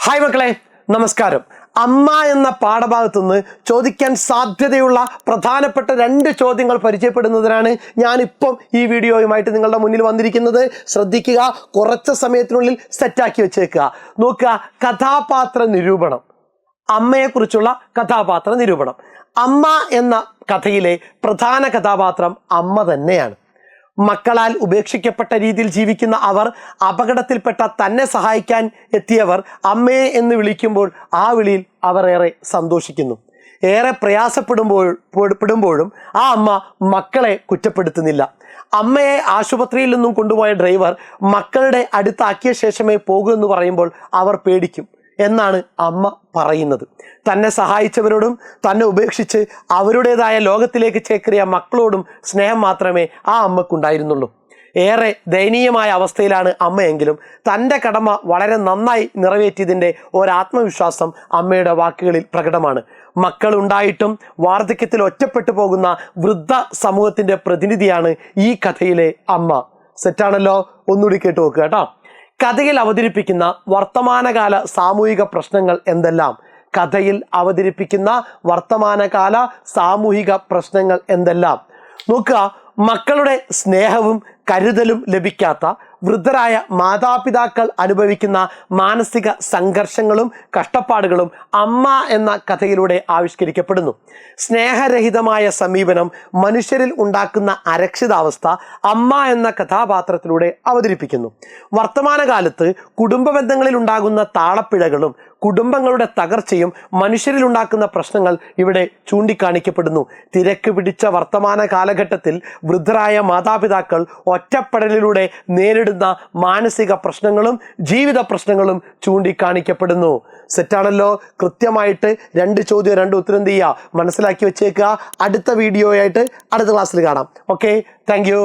Hi മക്കളെ, നമസ്കാരം. അമ്മ എന്ന പാഠഭാഗത്തുനിന്ന് ചോദിക്കാൻ സാധ്യതയുള്ള പ്രധാനപ്പെട്ട 2 ചോദ്യങ്ങൾ പരിചയപ്പെടുന്നതിനാണ് ഞാനിപ്പം ഈ വീഡിയോയുമായിട്ട് നിങ്ങളുടെ മുന്നിൽ വന്നിരിക്കുന്നത്. ശ്രദ്ധിക്കുക, കുറച്ച് സമയത്തിനുള്ളിൽ സെറ്റാക്കി വെച്ചേക്കുക. നോക്കുക, കഥാപാത്ര നിരൂപണം. അമ്മയെക്കുറിച്ചുള്ള കഥാപാത്ര നിരൂപണം. അമ്മ എന്ന കഥയിലെ പ്രധാന കഥാപാത്രം അമ്മ തന്നെയാണ്. മക്കളാൽ ഉപേക്ഷിക്കപ്പെട്ട രീതിയിൽ ജീവിക്കുന്ന അവർ അപകടത്തിൽപ്പെട്ട തന്നെ സഹായിക്കാൻ എത്തിയവർ അമ്മയെ എന്ന് വിളിക്കുമ്പോൾ ആ വിളിയിൽ അവർ ഏറെ സന്തോഷിക്കുന്നു. ഏറെ പ്രയാസപ്പെടുമ്പോഴും ആ അമ്മ മക്കളെ കുറ്റപ്പെടുത്തുന്നില്ല. അമ്മയെ ആശുപത്രിയിൽ നിന്നും കൊണ്ടുപോയ ഡ്രൈവർ മക്കളുടെ അടുത്താക്കിയ ശേഷമേ പോകൂ എന്ന് പറയുമ്പോൾ അവർ പേടിക്കും എന്നാണ് അമ്മ പറയുന്നത്. തന്നെ സഹായിച്ചവരോടും തന്നെ ഉപേക്ഷിച്ച് അവരുടേതായ ലോകത്തിലേക്ക് ചേക്കേറിയ മക്കളോടും സ്നേഹം മാത്രമേ ആ അമ്മക്കുണ്ടായിരുന്നുള്ളൂ. ഏറെ ദയനീയമായ അവസ്ഥയിലാണ് അമ്മയെങ്കിലും തൻ്റെ കടമ വളരെ നന്നായി നിറവേറ്റിയതിൻ്റെ ഒരാത്മവിശ്വാസം അമ്മയുടെ വാക്കുകളിൽ പ്രകടമാണ്. മക്കളുണ്ടായിട്ടും വാർദ്ധക്യത്തിൽ ഒറ്റപ്പെട്ടു പോകുന്ന വൃദ്ധ സമൂഹത്തിൻ്റെ പ്രതിനിധിയാണ് ഈ കഥയിലെ അമ്മ. സെറ്റാണല്ലോ? ഒന്നുകൂടി കേട്ടു നോക്കുക കേട്ടോ. കഥയിൽ അവതരിപ്പിക്കുന്ന വർത്തമാനകാല സാമൂഹിക പ്രശ്നങ്ങൾ എന്തെല്ലാം? കഥയിൽ അവതരിപ്പിക്കുന്ന വർത്തമാനകാല സാമൂഹിക പ്രശ്നങ്ങൾ എന്തെല്ലാം? നോക്കുക, മക്കളുടെ സ്നേഹവും കരുതലും ലഭിക്കാത്ത വൃദ്ധരായ മാതാപിതാക്കൾ അനുഭവിക്കുന്ന മാനസിക സംഘർഷങ്ങളും കഷ്ടപ്പാടുകളും അമ്മ എന്ന കഥയിലൂടെ ആവിഷ്കരിക്കപ്പെടുന്നു. സ്നേഹരഹിതമായ സമീപനം മനുഷ്യരിൽ ഉണ്ടാക്കുന്ന അരക്ഷിതാവസ്ഥ അമ്മ എന്ന കഥാപാത്രത്തിലൂടെ അവതരിപ്പിക്കുന്നു. വർത്തമാനകാലത്ത് കുടുംബ ബന്ധങ്ങളിൽ ഉണ്ടാകുന്ന താളപ്പിഴകളും കുടുംബങ്ങളുടെ തകർച്ചയും മനുഷ്യരിൽ ഉണ്ടാക്കുന്ന പ്രശ്നങ്ങൾ ഇവിടെ ചൂണ്ടിക്കാണിക്കപ്പെടുന്നു. തിരക്ക് പിടിച്ച വർത്തമാന കാലഘട്ടത്തിൽ വൃദ്ധരായ മാതാപിതാക്കൾ ഒറ്റപ്പെടലിലൂടെ നേരിടുന്ന മാനസിക പ്രശ്നങ്ങളും ജീവിത പ്രശ്നങ്ങളും ചൂണ്ടിക്കാണിക്കപ്പെടുന്നു. സെറ്റാണല്ലോ? കൃത്യമായിട്ട് 2 ചോദ്യം 2 ഉത്തരം ചെയ്യുക, മനസ്സിലാക്കി വെച്ചേക്കുക. അടുത്ത വീഡിയോയായിട്ട് അടുത്ത ക്ലാസ്സിൽ കാണാം. Okay, thank you.